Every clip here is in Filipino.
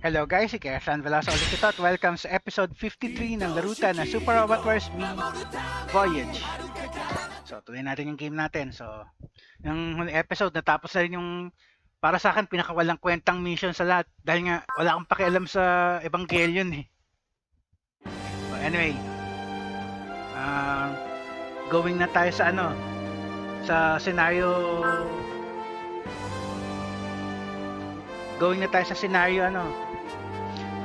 Hello guys, si Kersan Veloso ulit ito at welcome sa episode 53 ng larutan na Super Robot Wars Me Voyage. So, tuloy natin yung game natin. So, yung huling episode, natapos na rin yung para sa akin pinakawalang kwentang mission sa lahat dahil nga wala akong pakialam sa Evangelion eh. So, anyway, going na tayo sa sa scenario going na tayo sa scenario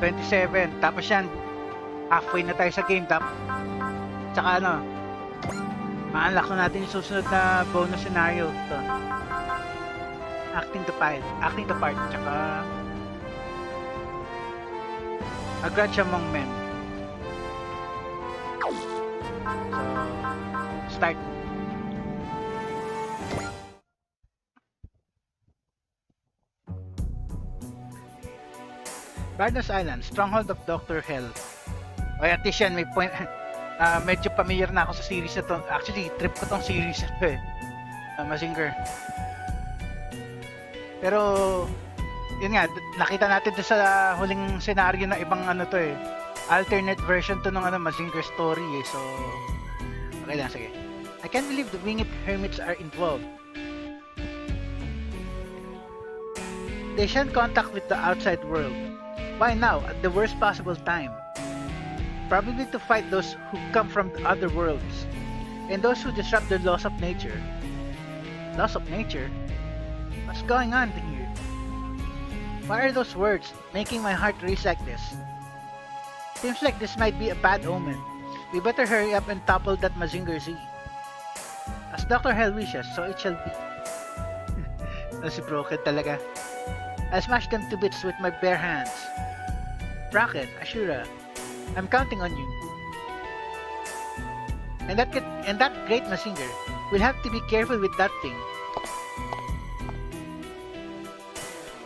27. Tapos yan, halfway na tayo sa game. Tsaka ma-unlock na natin yung susunod na bonus scenario. Ito. Acting the part. Tsaka A Grudge Among Men. So, start. Bardos Island, stronghold of Dr. Hell. O at least yan, may point. Medyo familiar na ako sa series na to. Actually, trip ko tong series na to eh. Mazinger. Pero, yun nga, nakita natin to sa huling scenario na ibang to eh. Alternate version to ng Mazinger story eh. So, okay lang, sige. I can't believe the winged hermits are involved. They shun contact with the outside world. Why now, at the worst possible time? Probably to fight those who come from the other worlds, and those who disrupt the laws of nature. Laws of nature? What's going on here? Why are those words making my heart race like this? Seems like this might be a bad omen. We better hurry up and topple that Mazinger Z. As Dr. Hell wishes, so it shall be. Si broken talaga. I'll smash them to bits with my bare hands. Bracken, Ashura, I'm counting on you. And that great Mazinger, we'll have to be careful with that thing.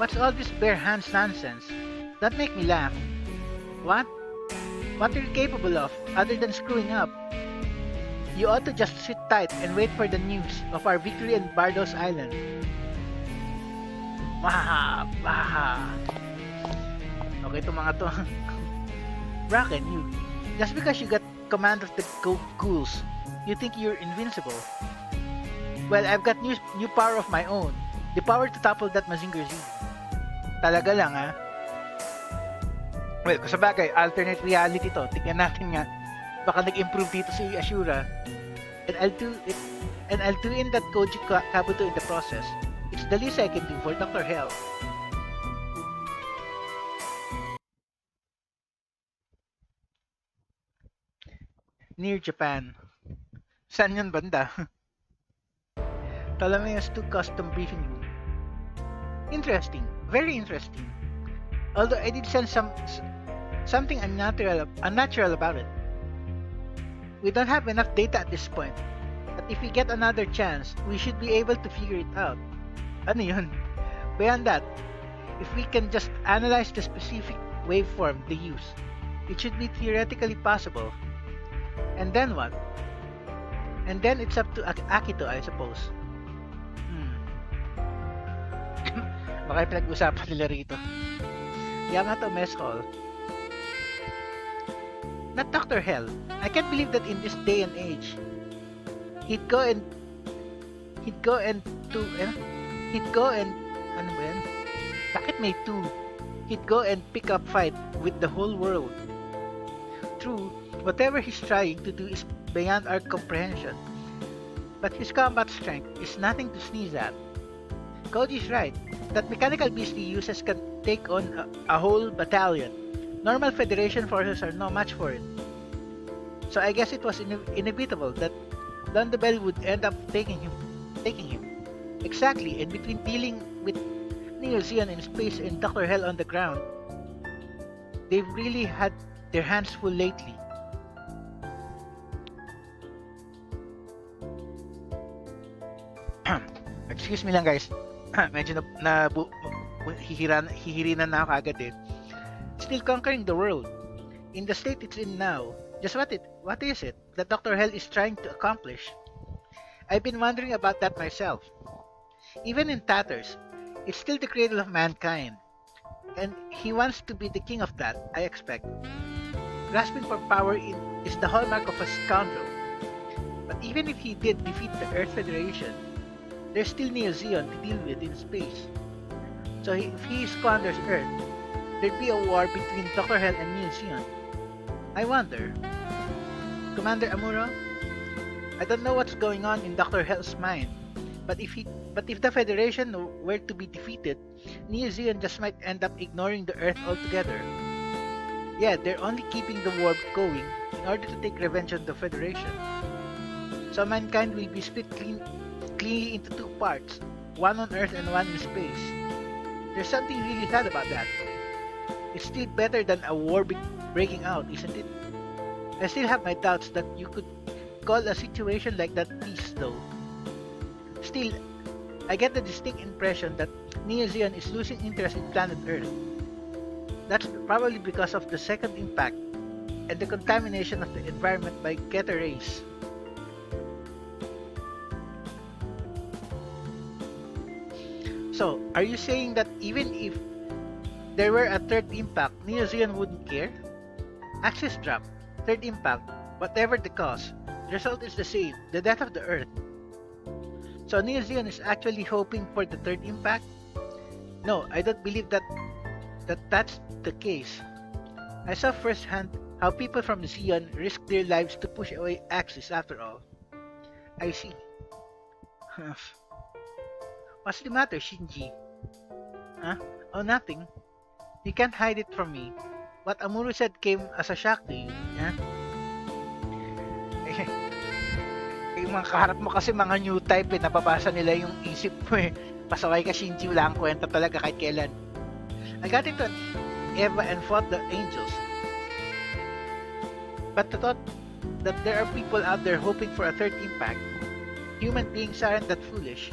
What's all this bare hands nonsense? Don't make me laugh. What? What are you capable of, other than screwing up? You ought to just sit tight and wait for the news of our victory in Bardos Island. Wahaha. Okay, itong mga to. Bracken, you. Just because you got command of the ghouls, you think you're invincible. Well, I've got new power of my own. The power to topple that Mazinger Z. Talaga lang, ha? Well, kasabagay, alternate reality to. Tingnan natin nga. Baka nag-improve dito si Ashura. And I'll do in that Koji Kabuto in the process. It's the least I can do for Dr. Hell. Near Japan. Saan yun banda? Ptolemy's 2 custom briefing room. Interesting. Very interesting. Although I did sense something unnatural about it. We don't have enough data at this point. But if we get another chance, we should be able to figure it out. Ano yun? Beyond that, if we can just analyze the specific waveform they use, it should be theoretically possible. And then what? And then it's up to Akito, I suppose. Baka pinag-usapan nila rito. Yamato Mess Hall. Not Dr. Hell. I can't believe that in this day and age, he'd go and ano ba yan? Bakit may 2? He'd go and pick up fight with the whole world. True, whatever he's trying to do is beyond our comprehension. But his combat strength is nothing to sneeze at. Koji's right. That mechanical beast he uses can take on a whole battalion. Normal Federation forces are no match for it. So I guess it was inevitable that Lundabel would end up taking him. Exactly, and between dealing with Neo Zeon in space and Dr. Hell on the ground, they've really had their hands full lately. Excuse me lang guys. Medyo hihirinan na ako agad eh. Still conquering the world. In the state it's in now, just what is it that Dr. Hell is trying to accomplish? I've been wondering about that myself. Even in tatters, it's still the cradle of mankind. And he wants to be the king of that, I expect. Grasping for power is the hallmark of a scoundrel. But even if he did defeat the Earth Federation, there's still Neo Zeon to deal with in space. So if he squanders Earth, there'd be a war between Dr. Hell and Neo Zeon. I wonder, Commander Amuro, I don't know what's going on in Dr. Hell's mind, but if the Federation were to be defeated, Neo Zeon just might end up ignoring the Earth altogether. Yeah, they're only keeping the war going in order to take revenge on the Federation. So mankind will be split cleanly into two parts, one on Earth and one in space. There's something really sad about that. It's still better than a war breaking out, isn't it? I still have my doubts that you could call a situation like that peace, though. Still, I get the distinct impression that Neo Zeon is losing interest in planet Earth. That's probably because of the second impact and the contamination of the environment by Keter rays. So, are you saying that even if there were a third impact, Neo Zeon wouldn't care? Access drop, third impact, whatever the cause, the result is the same, the death of the Earth. So Neo Zeon is actually hoping for the third impact? No, I don't believe that's the case. I saw firsthand how people from Zeon risk their lives to push away Axis after all. I see. What's the matter, Shinji? Huh? Oh, nothing. You can't hide it from me. What Amuro said came as a shock to you, huh? Yung mga kaharap mo kasi mga new type napapasa nila yung isip mo Pasaway ka, Shinji, wala kang kwenta talaga kahit kailan. I got into Eva and fought the angels. But the thought that there are people out there hoping for a third impact, human beings aren't that foolish.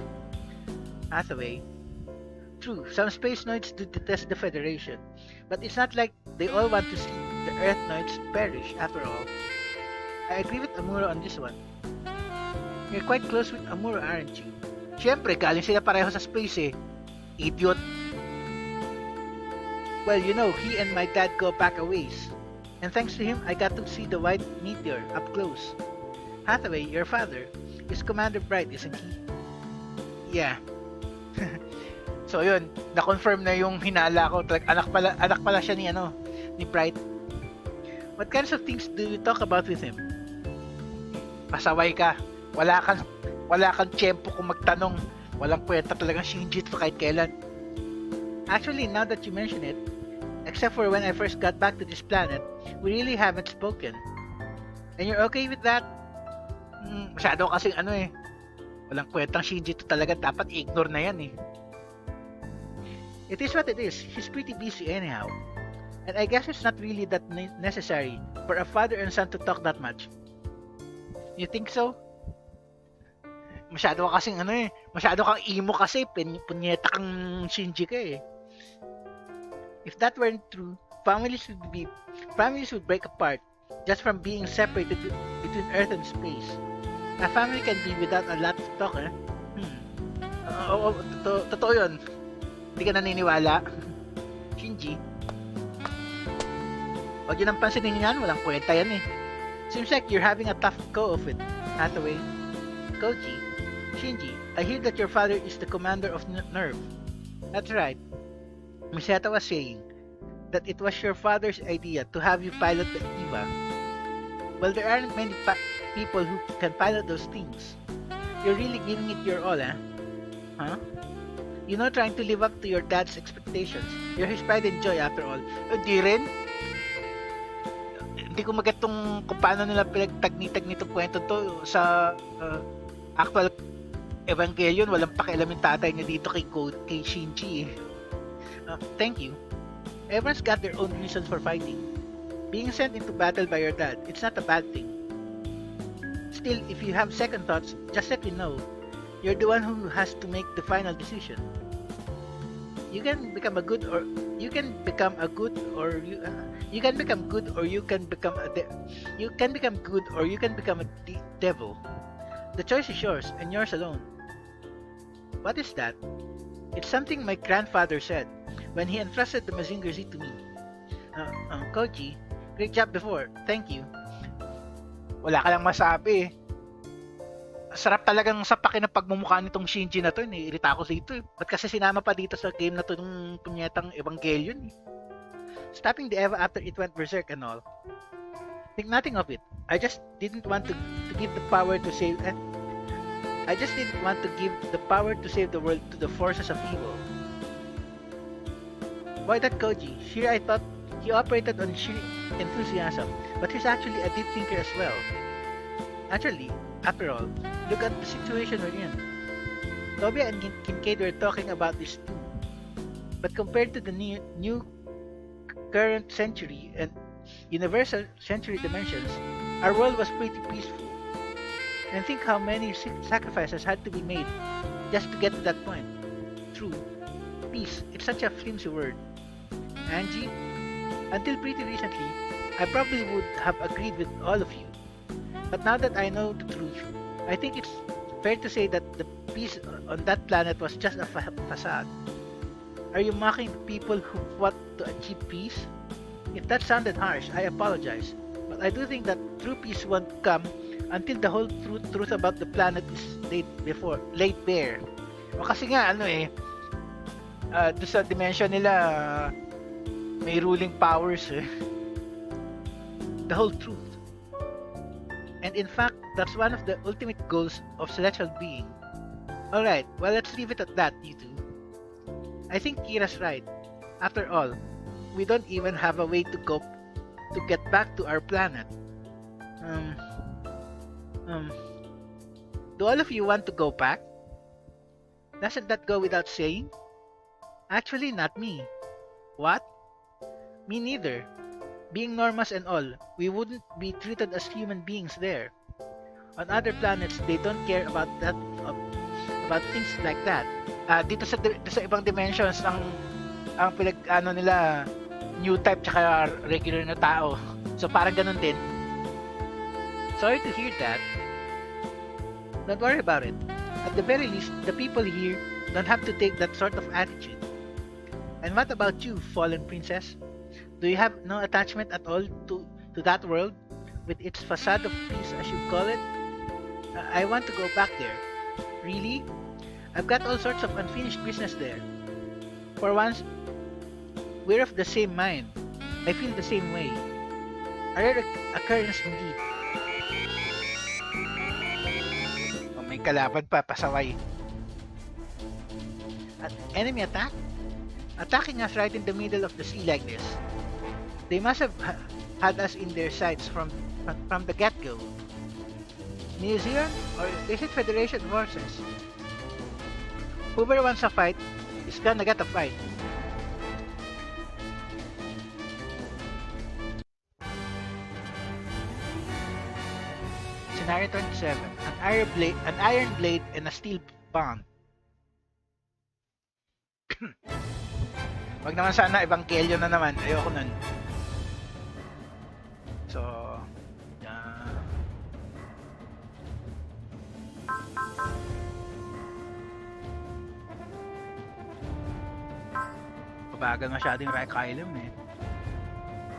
Hathaway. True, some space noids do detest the Federation, but it's not like they all want to see the Earth noids perish after all. I agree with Amuro on this one. You're quite close with Amuro, aren't you? Siyempre, galing sila pareho sa space Idiot. Well, you know, he and my dad go back a ways. And thanks to him, I got to see the white meteor up close. Hathaway, your father, is Commander Bright, isn't he? Yeah. So yun, na-confirm na yung hinala ko. Anak pala siya ni Bright. What kinds of things do you talk about with him? Pasaway ka. Wala kang tiyempo kung magtanong. Walang kwenta talagang Shinji to kahit kailan. Actually, now that you mention it, except for when I first got back to this planet, we really haven't spoken. And you're okay with that? Masyado kasing walang kwentang Shinji to talaga, dapat ignore na yan It is what it is. He's pretty busy anyhow. And I guess it's not really that necessary for a father and son to talk that much. You think so? Masyado ka kasing masyado kang emo kasi, punyeta kang Shinji ka If that weren't true, families would break apart just from being separated between Earth and space. A family can be without a lot of talk, Totoo yun. Hindi ka naniniwala? Shinji? Huwag yun ang pansinin yan, walang kwenta yan Seems like you're having a tough go of it, Hathaway. Koji, Shinji, I hear that your father is the commander of Nerve. That's right. Miseta was saying that it was your father's idea to have you pilot the Eva. Well, there aren't many people who can pilot those things. You're really giving it your all, Huh? You know, trying to live up to your dad's expectations. You're his pride and joy after all. Di rin. Hindi ko magatong kung paano nila pinagtagni-tagni itong kwento to sa actual Evangelion. Walang pakialam yung tatay niya dito kay Shinji Thank you. Everyone's got their own reasons for fighting. Being sent into battle by your dad, it's not a bad thing. Still, if you have second thoughts, just let me know. You're the one who has to make the final decision. You can become good or you can become good or you can become a devil. The choice is yours and yours alone. What is that? It's something my grandfather said. when he entrusted the Mazinger Z to me. Koji, great job before. Thank you. Wala ka lang masabi. Sarap talagang sapakin ng pagmumukha nitong Shinji na to. Naiirita ako dito eh. Ba't kasi sinama pa dito sa game na to ng punyetang Evangelion eh. Stopping the Eva after it went berserk and all. Think nothing of it. I just didn't want to give the power to save I just didn't want to give the power to save the world to the forces of evil. Boy, that Koji. Here I thought he operated on sheer enthusiasm, but he's actually a deep thinker as well. Actually, after all, look at the situation we're in. Tobia and Kincaid were talking about this too. But compared to the new current century and universal century dimensions, our world was pretty peaceful. And think how many sacrifices had to be made just to get to that point. True, peace, it's such a flimsy word. Angie, until pretty recently, I probably would have agreed with all of you. But now that I know the truth, I think it's fair to say that the peace on that planet was just a facade. Are you mocking the people who fought to achieve peace? If that sounded harsh, I apologize. But I do think that true peace won't come until the whole truth about the planet is laid bare. O kasi nga, doon sa dimension nila, may ruling powers eh. The whole truth. And in fact, that's one of the ultimate goals of celestial being. Alright, well let's leave it at that, you two. I think Kira's right. After all, we don't even have a way to go to get back to our planet. Do all of you want to go back? Doesn't that go without saying? Actually, not me. What? Me neither. Being Normas and all, we wouldn't be treated as human beings there. On other planets, they don't care about about things like that. Dito sa ibang dimensions ang nila new type tsaka regular na tao. So parang ganun din. Sorry to hear that. Don't worry about it. At the very least, the people here don't have to take that sort of attitude. And what about you, fallen princess? Do you have no attachment at all to that world, with its facade of peace as you call it? I want to go back there. Really? I've got all sorts of unfinished business there. For once, we're of the same mind. I feel the same way. A rare occurrence indeed. Oh, may kalaban pa, pasaway. An enemy attack? Attacking us right in the middle of the sea like this. They must have had us in their sights from the get-go. New Zealand? Or is it Federation forces? Whoever wants a fight is gonna get a fight. Scenario 27. An iron blade and a steel bond. Wag naman sana Evangelion na naman. Ayoko nun. So, pabagal masyado yung Raikylum eh.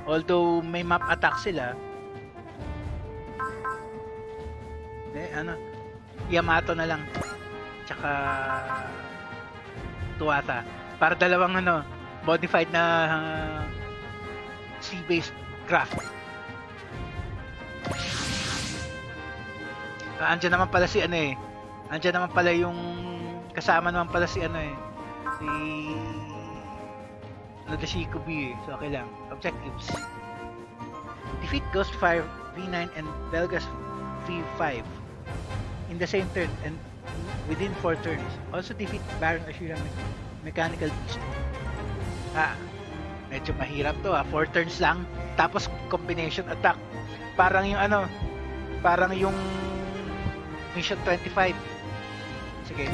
Although may map attack sila, Yamato na lang tsaka Tuata para dalawang modified na sea-based craft. Andyan naman pala si andyan naman pala yung kasama naman pala si si Nadashikobi so okay lang. Objectives: defeat Ghostfire V9 and Belgas V5 in the same turn and within 4 turns. Also defeat Baron Ashura Mechanical Beast. Medyo mahirap to 4 turns lang tapos combination attack. Parang yung parang yung Mission 25. Sige.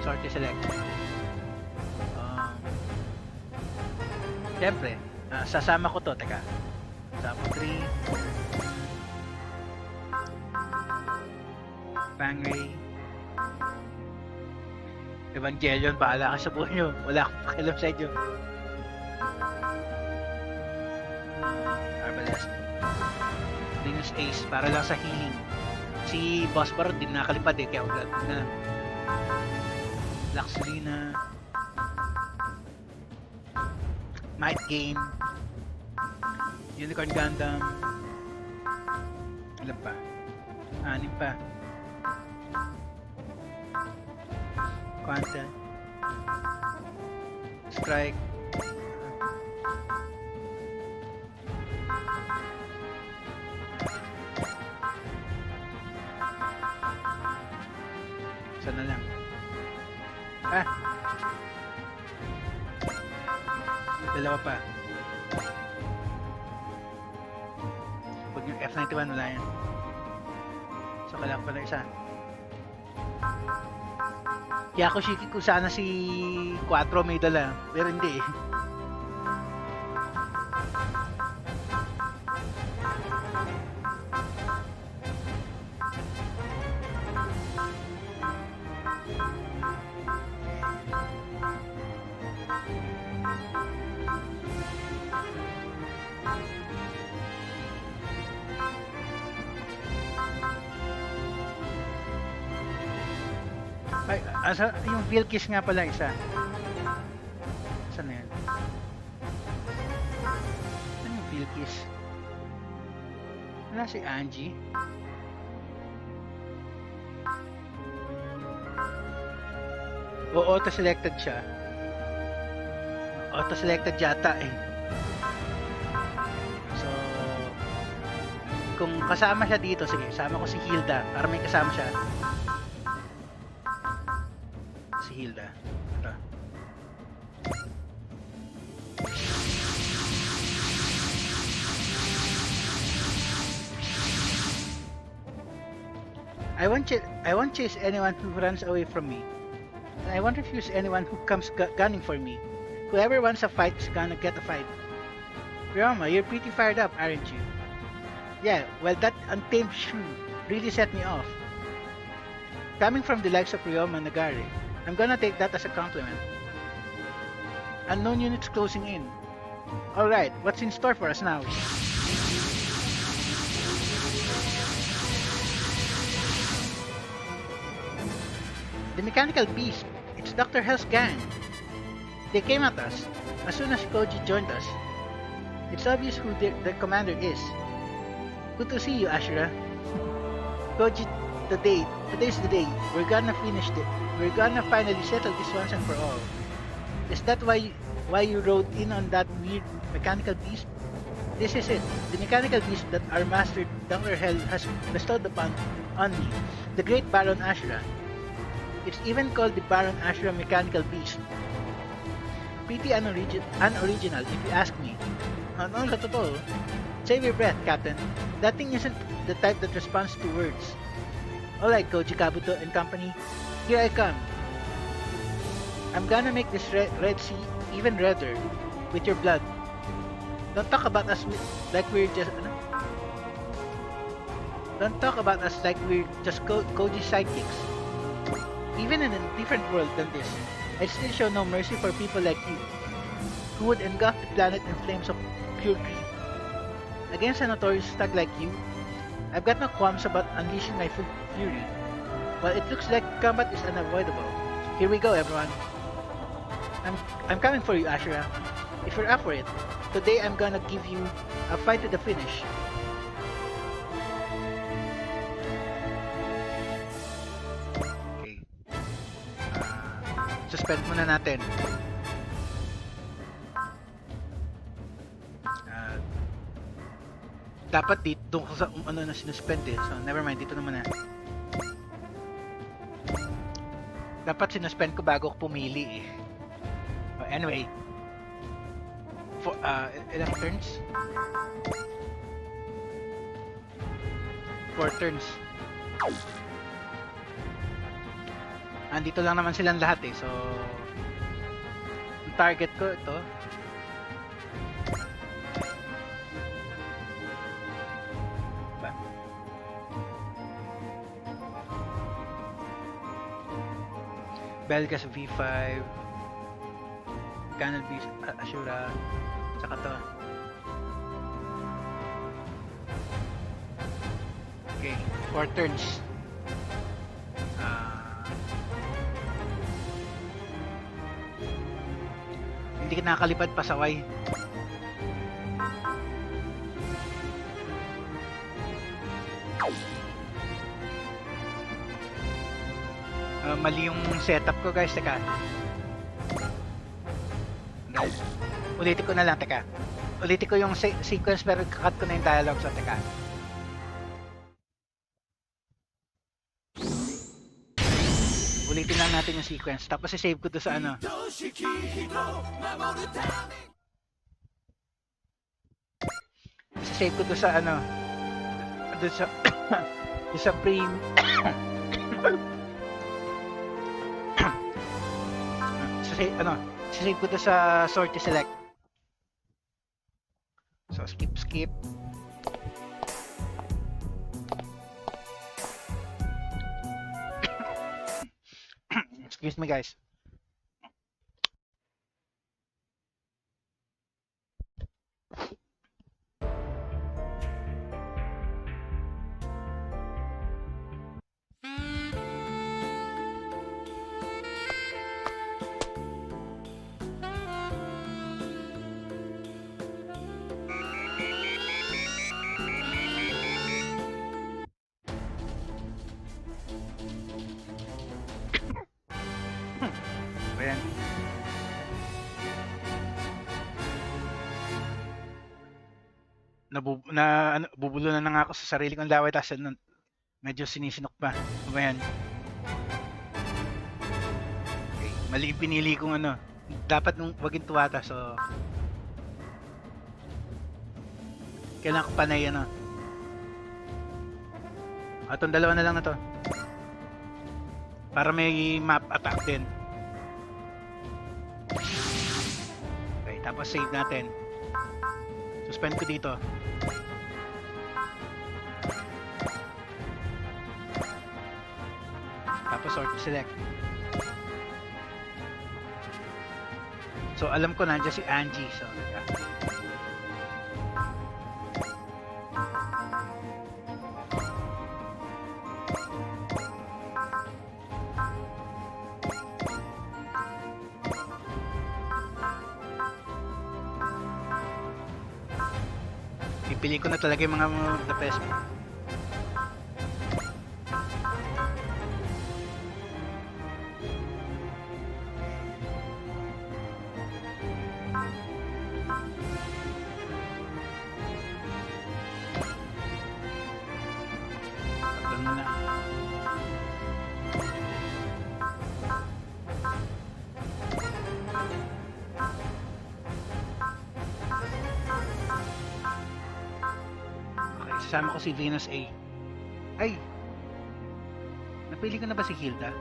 Sorry, select. Siyempre, sasama ko to. Teka. Sasama 3. Bangray. Evangelion, bahala ka sa buhay nyo. Wala akong pakialam sa inyo. Arbalest. Linus Ace, para lang sa healing. Si Boss Barot, din nakalipad eh, kaya wala na. Laxelina. Might Gain. Unicorn Gundam. Ilan pa? 6 pa. Quanta. Strike. Sana lang. Dalawa pa. Pag yung F91 wala yan. So kailangan pa na isa. Kaya ako shiki kung sana si 4 may dala. Pero hindi eh. Ay, yung Vilkis nga pala isa. Saan na yan? Ano yung Vilkis? Wala si Angie. O auto-selected siya. Auto-selected yata eh. So, kung kasama siya dito, sige, sama ko si Hilda para may kasama siya. Hilda. Ito. I won't chase anyone who runs away from me. And I won't refuse anyone who comes gunning for me. Whoever wants a fight is gonna get a fight. Ryoma, you're pretty fired up, aren't you? Yeah, well that untamed shrew really set me off. Coming from the likes of Ryoma Nagare, I'm gonna take that as a compliment. Unknown units closing in. Alright, what's in store for us now? The Mechanical Beast. It's Dr. Hell's gang. They came at us as soon as Koji joined us. It's obvious who their commander is. Good to see you, Ashura. Koji, today's the day. We're gonna finish it. We're gonna finally settle this once and for all. Is that why you rode in on that weird mechanical beast? This is it. The mechanical beast that our master Dr. Hell has bestowed on me. The Great Baron Ashura. It's even called the Baron Ashura Mechanical Beast. Pretty unoriginal if you ask me. Ano sa totoo? Save your breath, Captain. That thing isn't the type that responds to words. Alright, Koji Kabuto and company. Here I come. I'm gonna make this Red Sea even redder with your blood. Don't talk about us like we're just... Don't talk about us like we're just Koji's sidekicks. Even in a different world than this, I'd still show no mercy for people like you, who would engulf the planet in flames of pure greed. Against a notorious thug like you, I've got no qualms about unleashing my full fury. While it looks like combat is unavoidable, here we go, everyone. I'm coming for you, Ashura. If you're up for it, today I'm gonna give you a fight to the finish. Okay. Suspend muna natin. Dapat dito doon ko sa ano na sinuspend eh. So never mind, dito naman na. Dapat sinuspend ko bago ko pumili eh. But anyway, for ilang turns? 4 turns. Andito lang naman silang lahat eh. So yung target ko ito. Belgas V5, Canal V, Ashura, tsaka to. Okay, 4 turns. Hindi ka nakalipad pasaway. Mali yung setup ko guys, teka. Ulitin ko na lang, teka. Ulitin ko yung sequence pero kakat ko na yung dialogue, so teka. Ulitin lang natin yung sequence, tapos i-save ko doon sa ano. I-save ko doon sa ano. Doon sa doon sa save ko to sa sortie select. So skip. Excuse me guys. Ayan. Bubulunan na nga ako sa sarili kong laway, tapos medyo sinisinok pa. Ayan. Okay. Mali yung pinili kong ano. Dapat nung waging tuwata, so kailangan ko panay ano. Itong dalawa na lang na to. Para may map attack din. Okay, tapos save natin. Suspend ko dito. Tapos sort select. So alam ko nandiyan si Angie. So pili ko na talaga yung mga the best. Kasama ko si Venus A. Ay! Napili ko na ba si Hilda?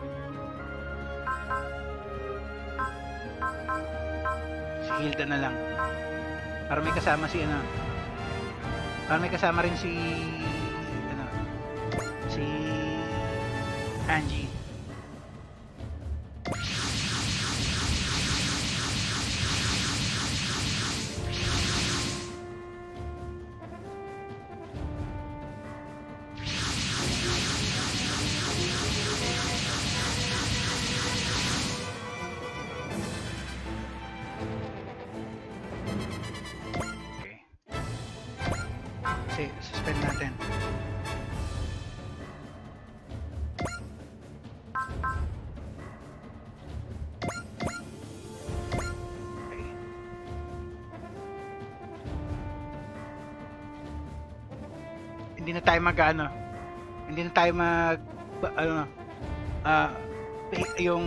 Si Hilda na lang. Para may kasama si ano. Para may kasama rin si ano, si Angie. Suspend natin. Okay. Hindi na tayo hindi na tayo yung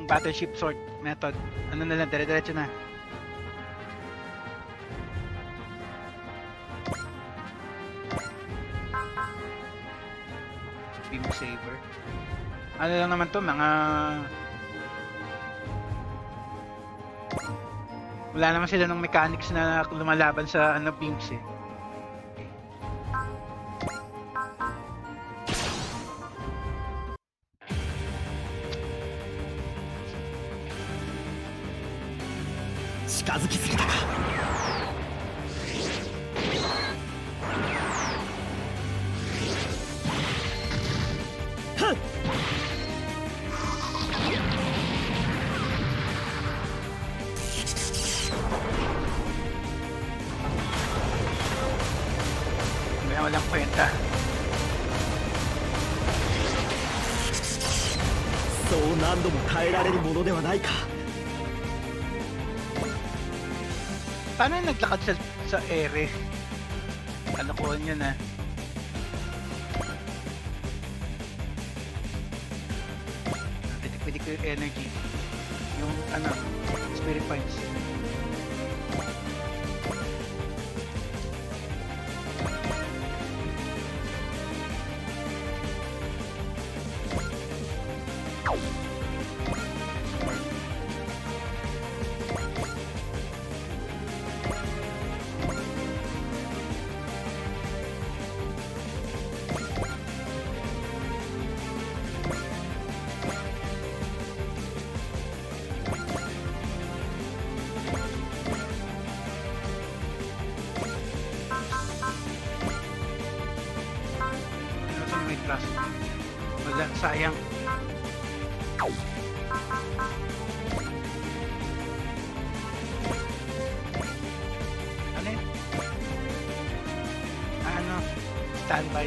battleship sort method. Ano na lang, dire-diretso na. Saver. Ano lang naman to, mga wala naman sila ng mechanics na lumalaban sa ano beams eh. 近づきすぎたか。はっ。Walang kwenta. そう何度も耐えられるものではないか。 Paano yung naglakad sa ere? Kalokohan yun ah. Pitik-pitik ko yung energy. Yung spirit points. Wala, sayang. Ano yun? Standby.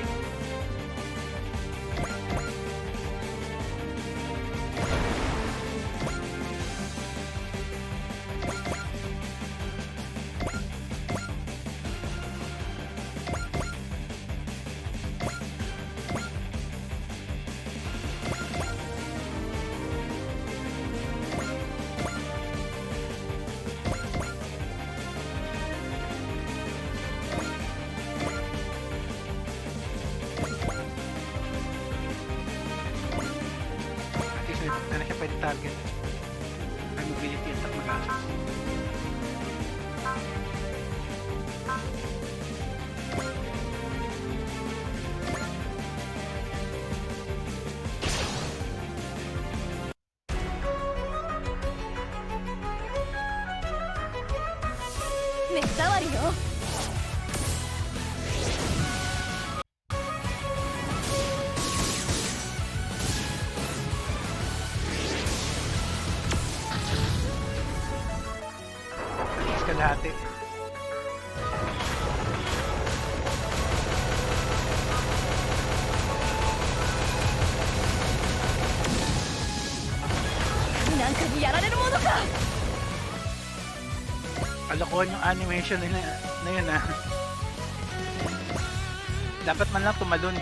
Target ay mobility at mag-access. Mekawari yo. Kalahati. Nanka ni yarareru mono ka. Kalokohan yung animation na yun ah. Dapat man lang tumalon.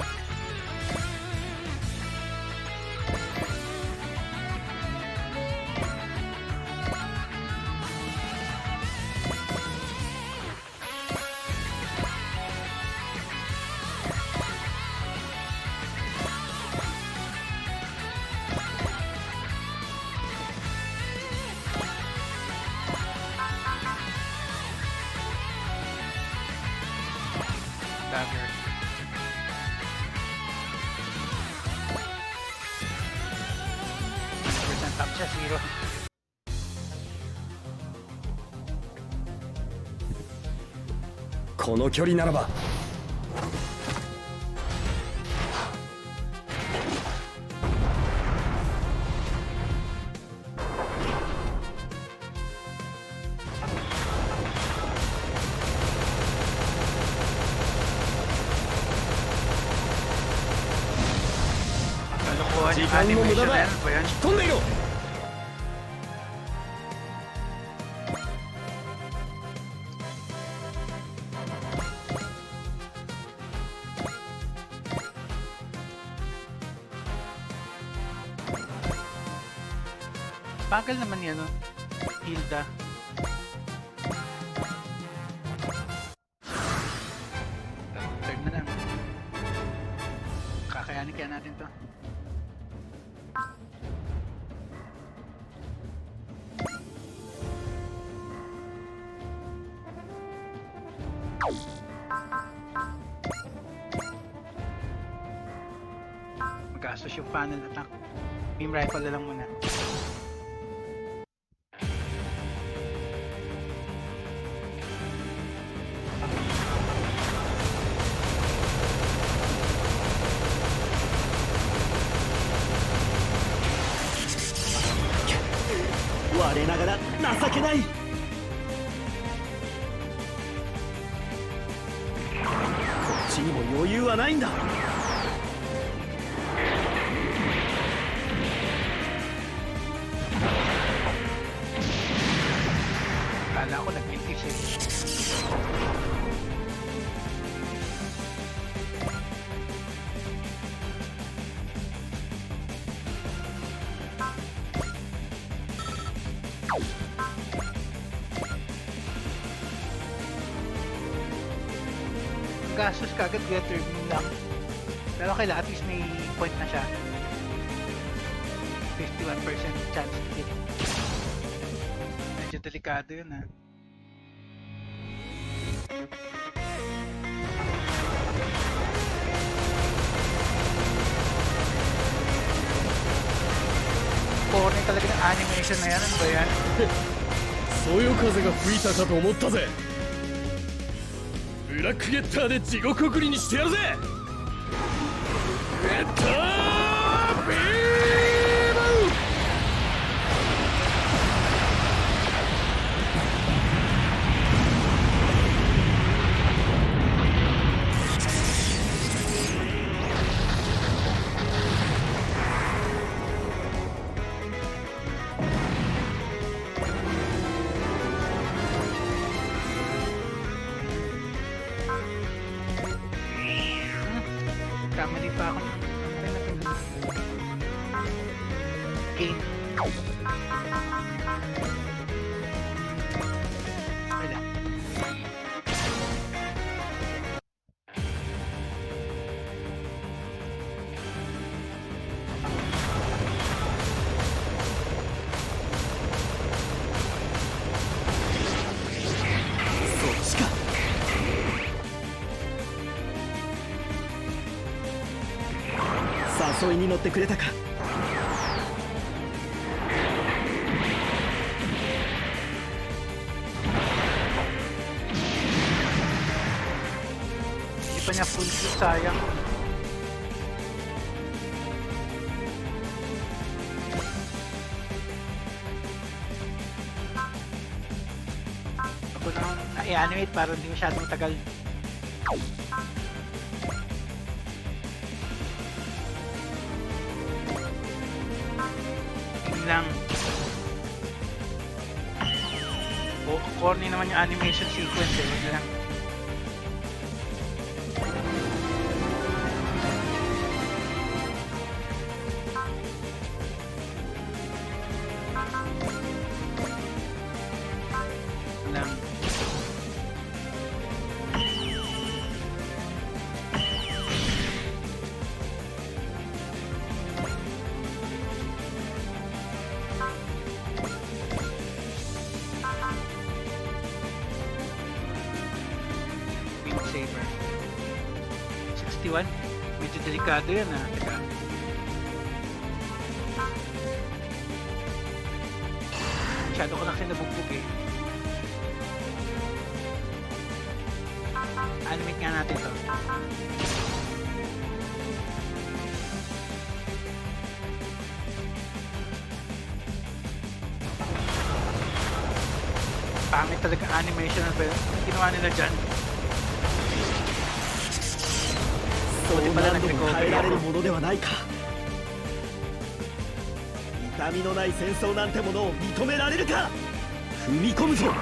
Dagger. Top siya, 0. Kono kyori naraba. Kalokohan yung animation na yan. Ba yan? 飛んでいろ。 Bagal naman yan, no? Hilda. Third na lang. Kakayanin kaya natin to. Magastos yung panel attack. Beam rifle na lang muna. 我ながら情けない。こっちにも余裕はないんだ。 Kala ko nag-finish eh. Gastos kagad get turbine lang. Pero kailangan at least may point na siya. 51% chance to hit. Medyo delikado yun ha. Corny talaga ng animation na yan. Ano ba yan? そよ風が吹いたかと思ったぜ。ブラックゲッターで地獄送りにしてやるぜ。ゲッタービーム。 Kamali pa ako. Game. Wala. So 誘いに乗ってくれたか。Hindi pa niya full kill, sayang. Ako na i-animate para hindi masyadong tagal. Yun lang. Oh, corny naman yung animation sequence eh. Wag lang. Lang. Saber 61. Medyo delikado yan ha. Teka. Masyado ko lang sinabugbog eh. Animate nga natin to. Pangit talaga animation na ginawa nila dyan. そう何度も耐えられるものではないか。痛みのない戦争なんてものを認められるか。踏み込むぞ。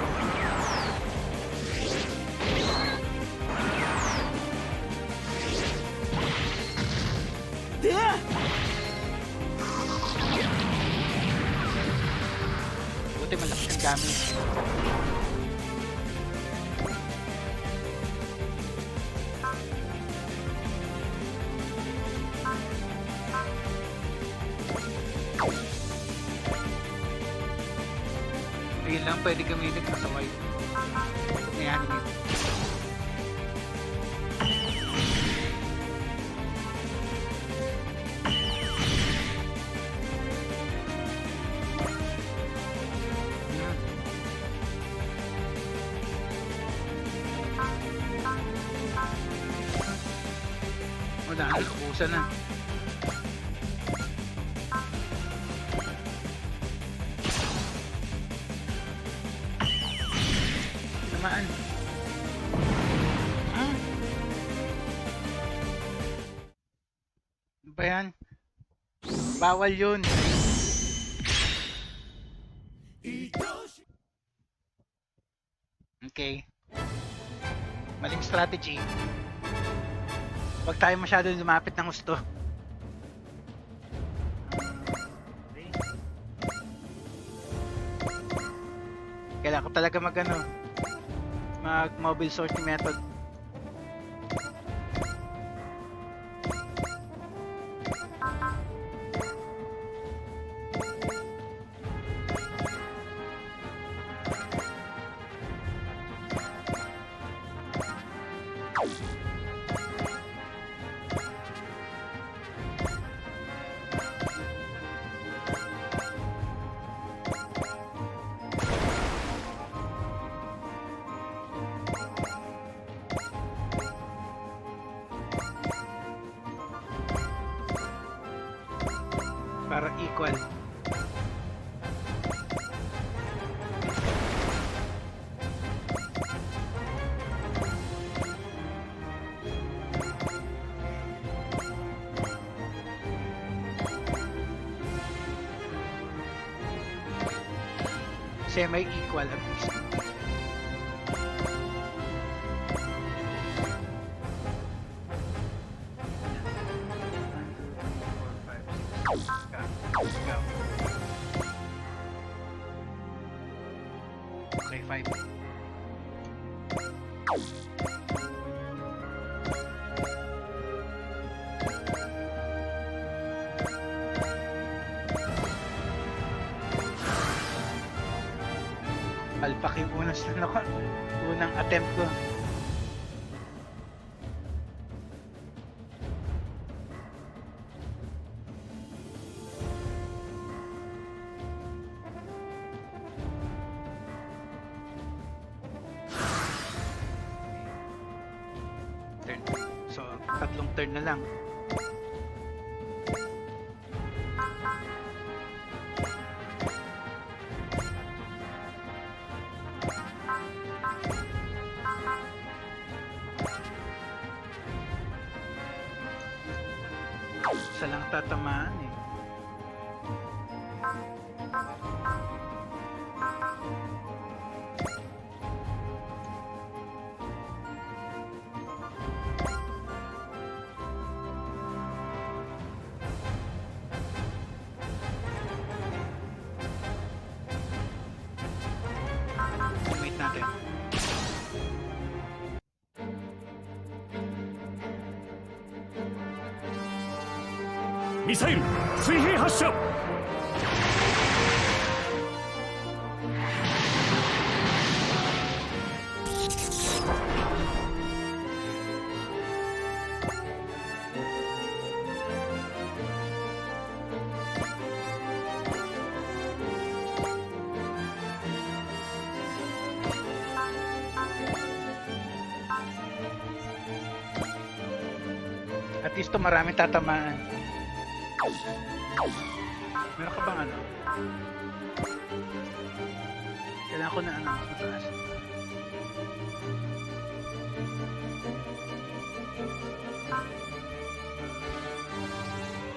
でや。Buti malaki siyang damage. Ayun lang pwede gamitin sa white. Ni-animate. Wala, nakakusa na. Bawal yun. Okay. Maling strategy. Huwag tayo masyado lumapit ng gusto. Okay. Kailangan ko talaga mag mobile sorting method. Para equal. Semi-equal at least. Okay, 5. Palpak yung unang attempt ko. Turn. So, tatlong turn na lang. Isa lang tatamaan eh. Wait natin. Missile 水平発射 At least to maraming tatamaan. Meron ka bang ano? Kailangan ko na mas mataas.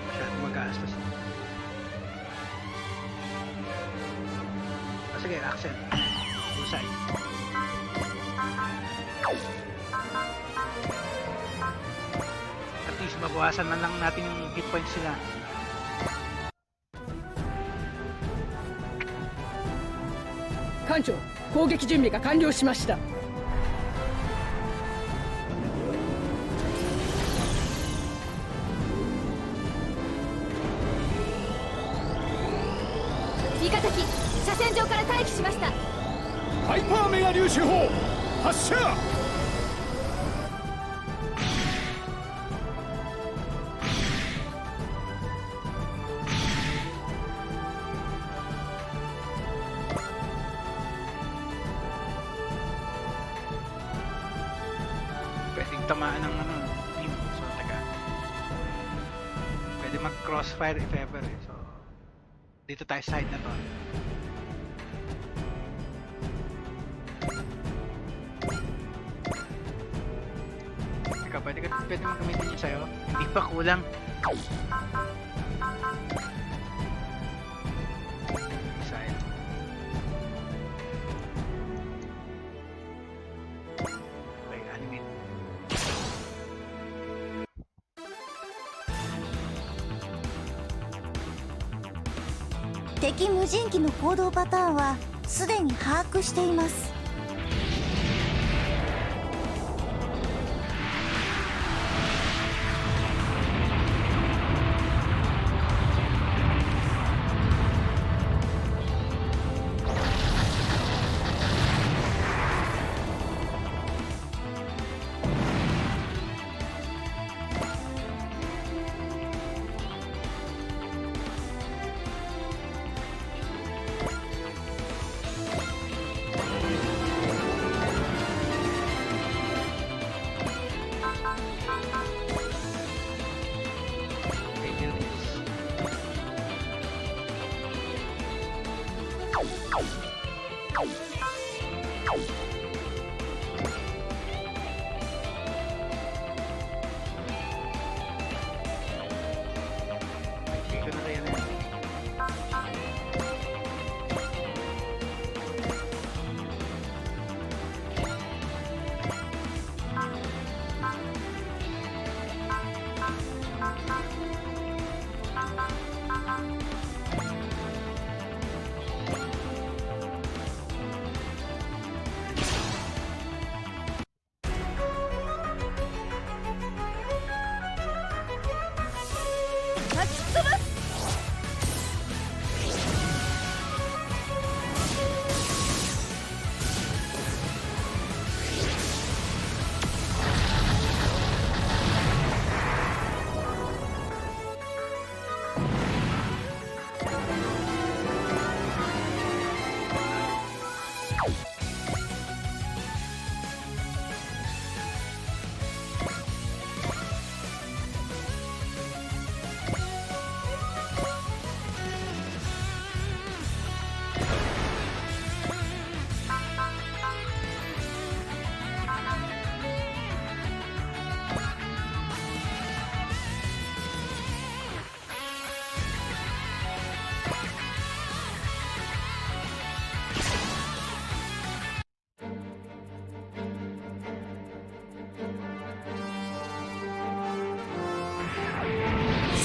Masyadong magastos. Sige, accent. Usay. At least mabawasan na lang natin yung hit points sila.艦長、攻撃準備が完了しました。味方機車線上から待機しました。ハイパーメガ粒子砲発射 Pwedeng tamaan ng beam. So, teka. Pwede mag-crossfire if ever eh. So, dito tayo side na to. Teka, pwede mo gamitin yun sa'yo. Hindi pa kulang. 敵無人機の行動パターンはすでに把握しています。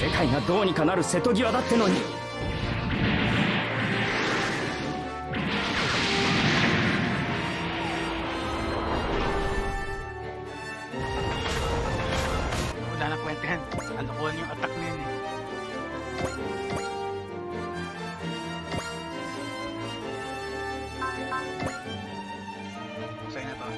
世界がどうにかなる瀬戸際だってのに。Wala na kwentahan. Alukuhan yung attack na yun eh. Sa'yo na to.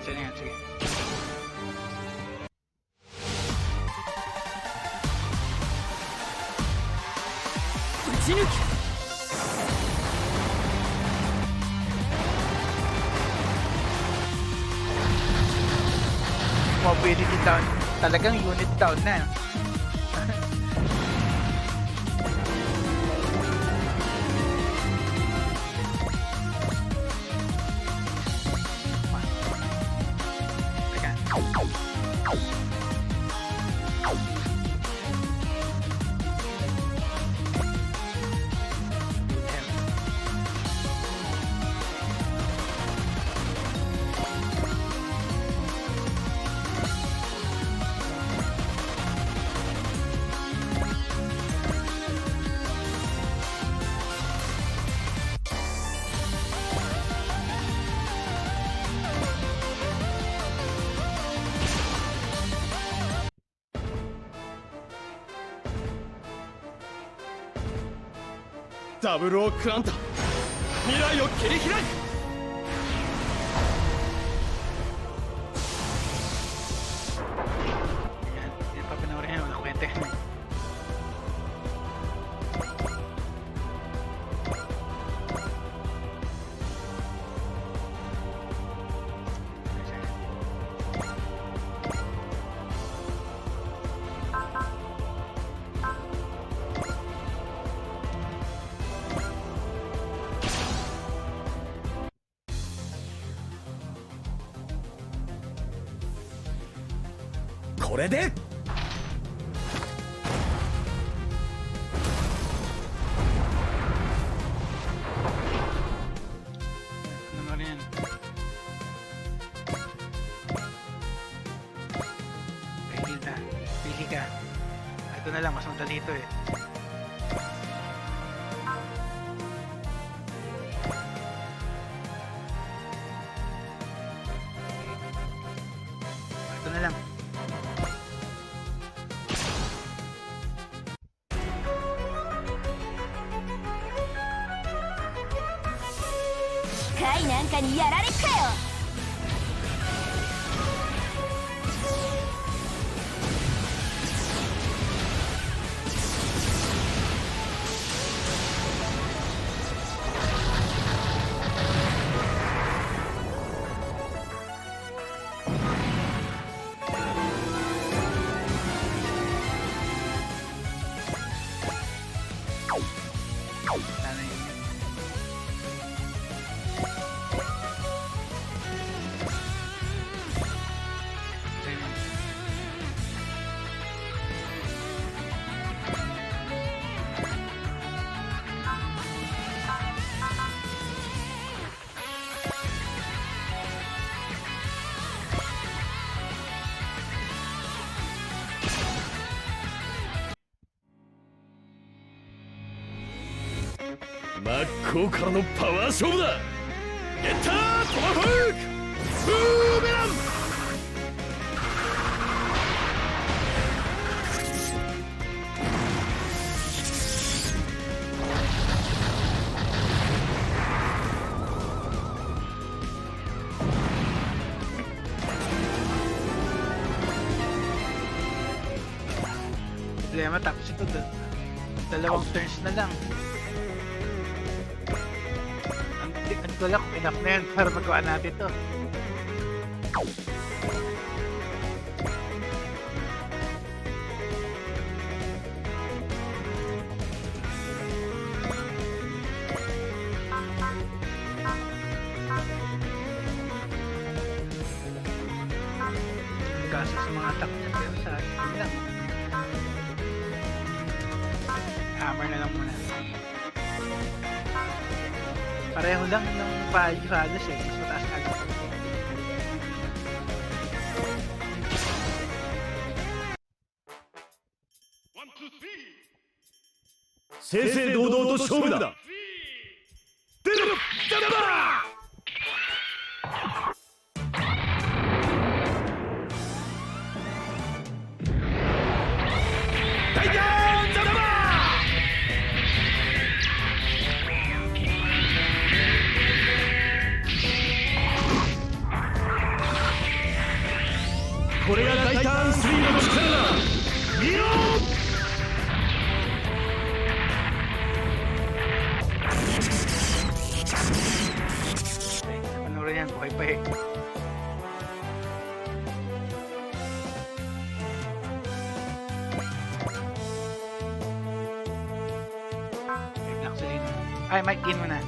Sa'yo na yan, sige. Mobility down. Talagang unit down na.ダブルオークランタ未来を切り開く。Yan pa panoorin yan, walang kwenta yan.これで na lang, mas madali ito eh. Ito na lang.貝なんかにやられっかよ。Sana yun. Ito yun.真っ向からのパワー勝負だ。ゲッタートマホークブーメラン。Problema, tapos ito, dalawang turns na lang. Ang ko lang kung enough na yan para magawa natin to. Kaso sa mga attack niya, pero sa akin lang. Hammer na lang muna. Pareho lang ng value halos eh. Mas mataas na lang.正々堂々と勝負だ。出ろザラバータイガーザラバーこれが大胆3の力だ。見ろPanoorin yan, buhay pa eh. Ay, mic in mo na.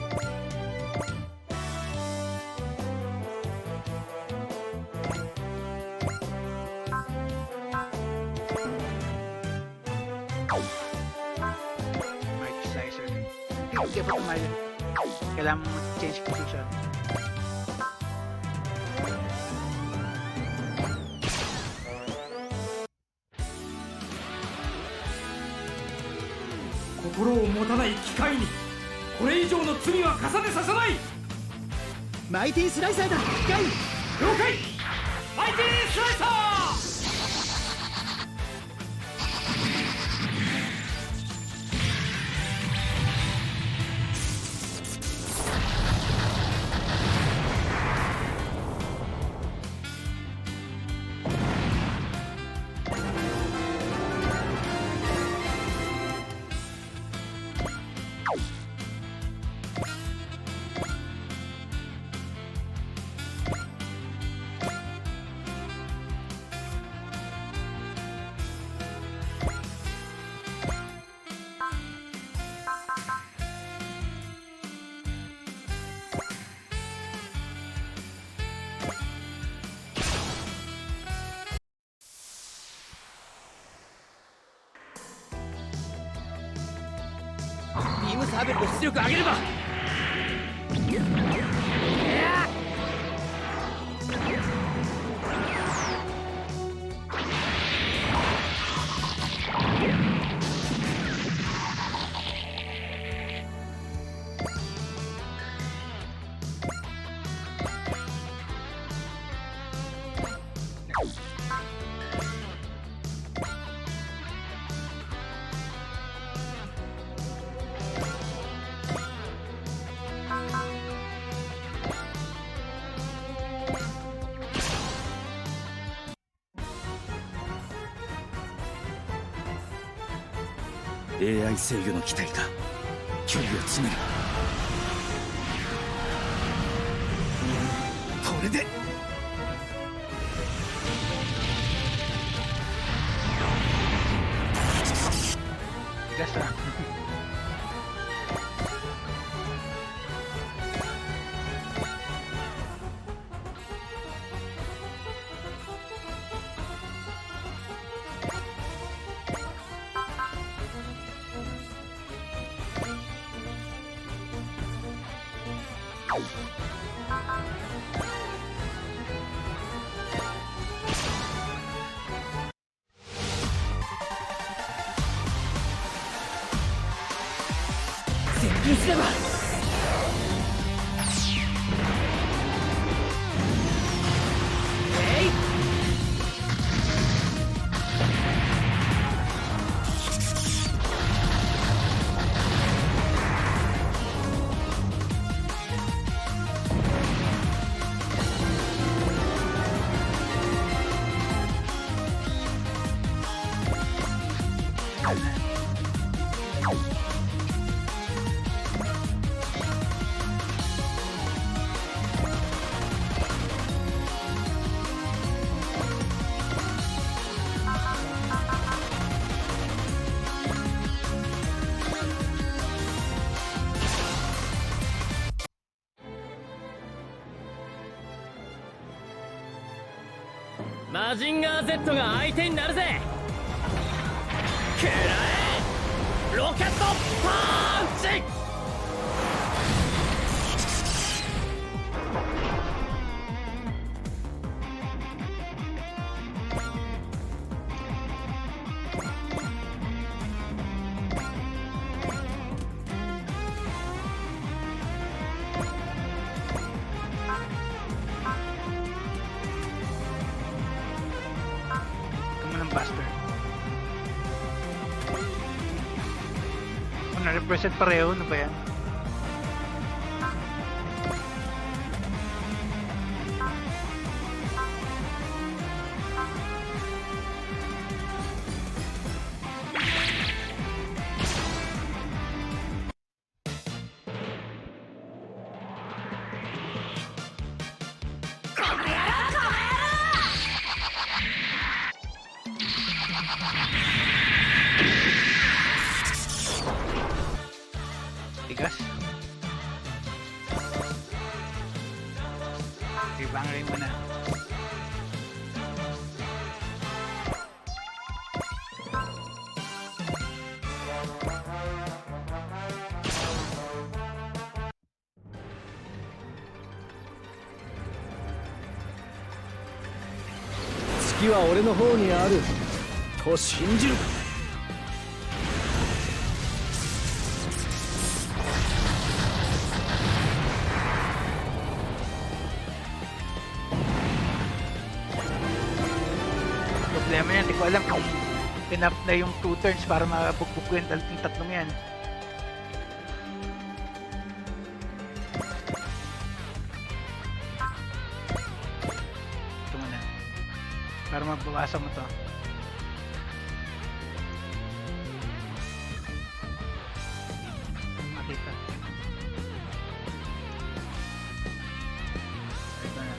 Mic slicer. Hindi ba tumayo? Kailangan mo mag-change position.心を持たない機械にこれ以上の罪は重ねさせない。マイティースライサーだ。機械了解。マイティースライサー。ビームサーベルの出力上げれば。AI 制御の機体か。距離を詰める。これでTigas na.「マジンガー Z が相手になるぜ。くらえロケットパンチ。Buster. Oh, na-represent pareho. Ano ba yan? Tigas. Ibangin mo na.月は俺の方にあると信じる。Problema yan, di ko alam kung enough na yung 2 turns para mabugbog ko yung tatlong yan. Ito muna. Para mabawasan mo to. Makita. Ito na.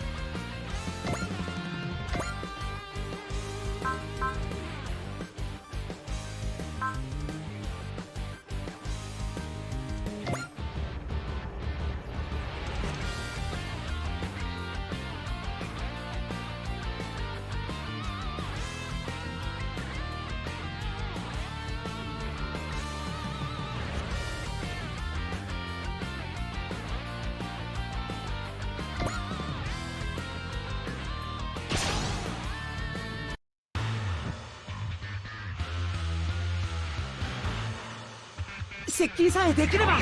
接近さえできれば。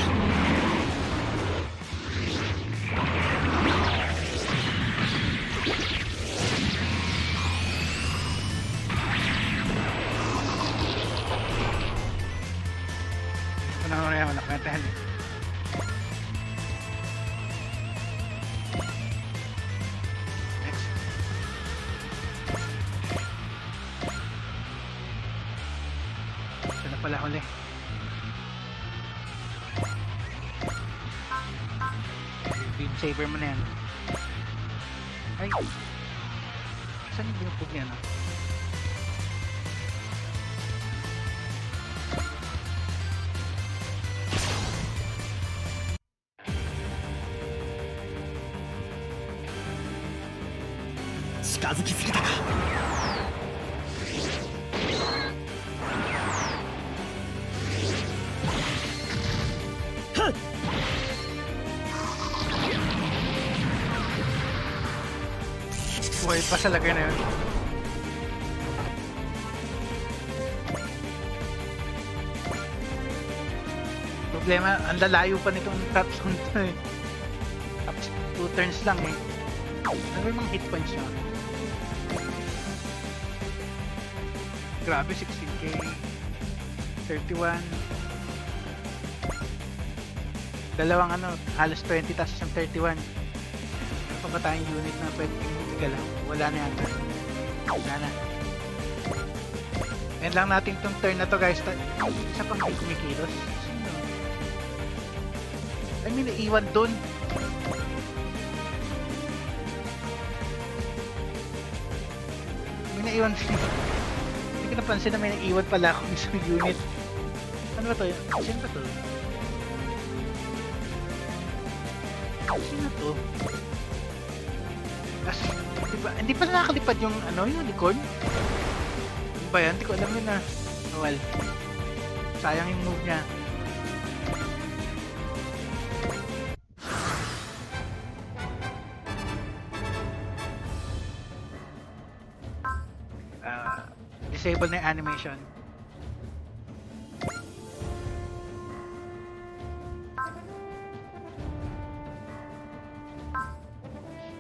Ano na yan, nakatahan. Next. Ito na pala huli. Saber mo na yan. Ay! Saan yung binupog niya, no? Buhay pa sa lagay na yun. Problema, ang lalayo pa nitong capstone to eh. Tapos 2 turns lang eh. Ano yung mga hit points nyo? Grabe, 16k. 31. Dalawang ano, halos 20 tapos isang 31. Ano pa ba tayong unit na pwede galaw? Wala na yata. Wala na. End lang natin tong turn na to guys. Isa pang hindi kumikilos. Sino? I mean, naiwan dun. May naiwan. Hindi ko napansin na may naiwan pala akong isang unit. Ano ba to? Sino ba to? Sino to? Kasi, diba, hindi pa nakakalipad yung ano, yung unicorn? Ano ba yan? Hindi ko alam yun na. Oh, well. Sayang yung move niya. Disable na yung animation.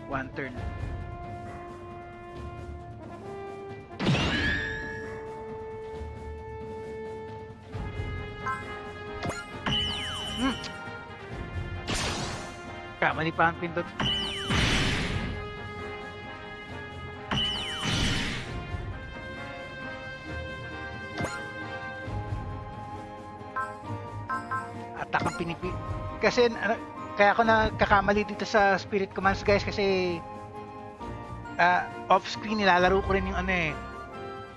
One turn. Kamali pa ang pindot. Attack ang pinipi. Kasi kaya ako nagkakamali dito sa spirit commands guys kasi off screen nilalaro ko rin yung ano eh,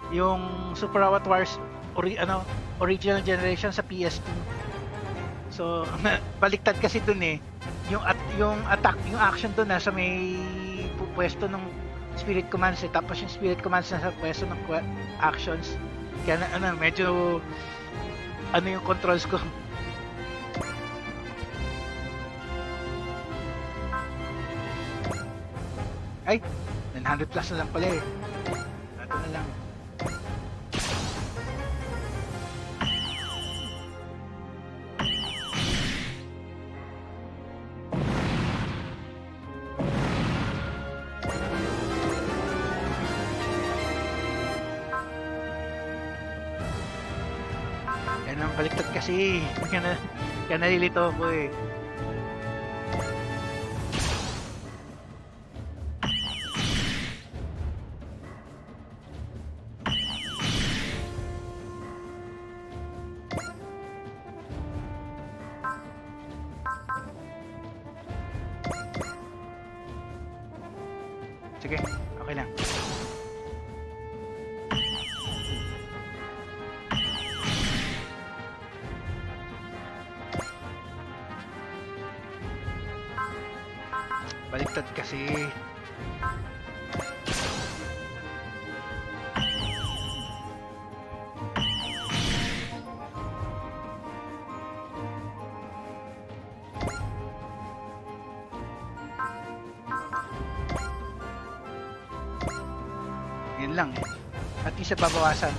yung Super Robot Wars original generation sa PS2. So baliktad kasi dun eh. Yung attack, yung action dun nasa may pwesto ng spirit commands eh, tapos yung spirit commands nasa pwesto ng actions. Kaya medyo yung controls ko. Ay, 900 plus na lang pala eh. Ito na lang. Yan ang baliktad kasi. Kaya nalilito ako eh. Sige, okay lang. Baliktad kasi. Yun lang eh. At isa babawasan.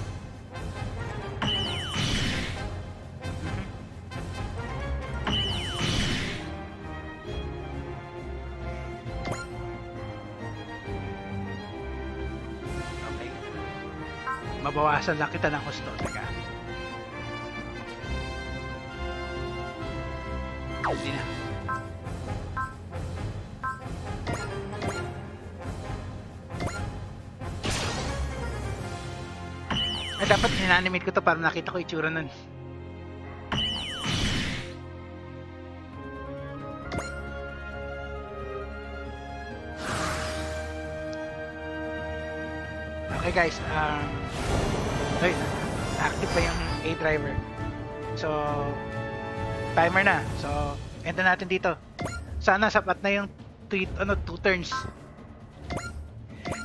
Okay. Mabawasan lang kita ng husto. Teka. Hindi na. Dapat in-animate ko to para nakita ko itsura nun. Okay guys, wait, active pa yung A driver. So, timer na. So, end na natin dito. Sana sapat na yung 2 turns.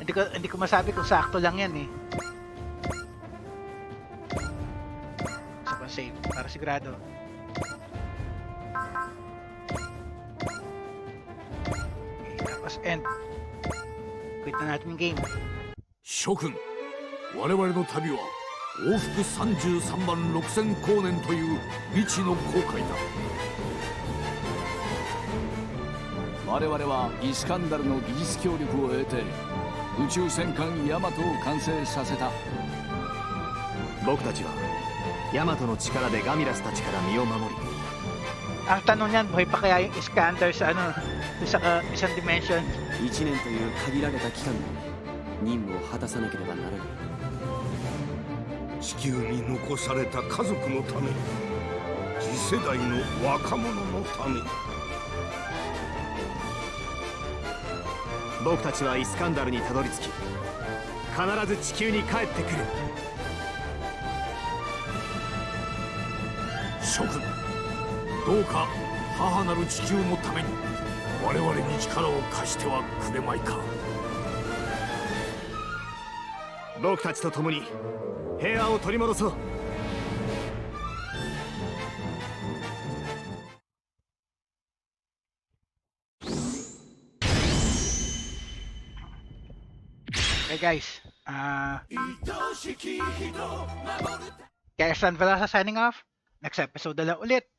Hindi ko masabi kung sakto lang yan eh. Isa pa save para sigurado. Okay, tapos end. Quit na natin yung game. 諸君我々の旅は往復33万6000光年という未知の航海だ。我々はイスカンダルの技術協力を得て宇宙戦艦ヤマトを完成させた。僕たちはヤマトの力でガミラスたちから身を守り、 Ang tanong niyan, buhay pa kaya yung Iskander sa isang dimension? 1年という限られた期間で任務を果たさなければならない。地球に残された家族のため、次世代の若者のため。僕たちはイスカンダルにたどり着き、必ず地球に帰ってくる。諸君どうか母なる地球のために我々に力を貸してはくれまいか。僕たちと共に平和を取り戻そう。Okay guys, kaya San Velasa signing off. Next episode na lang ulit.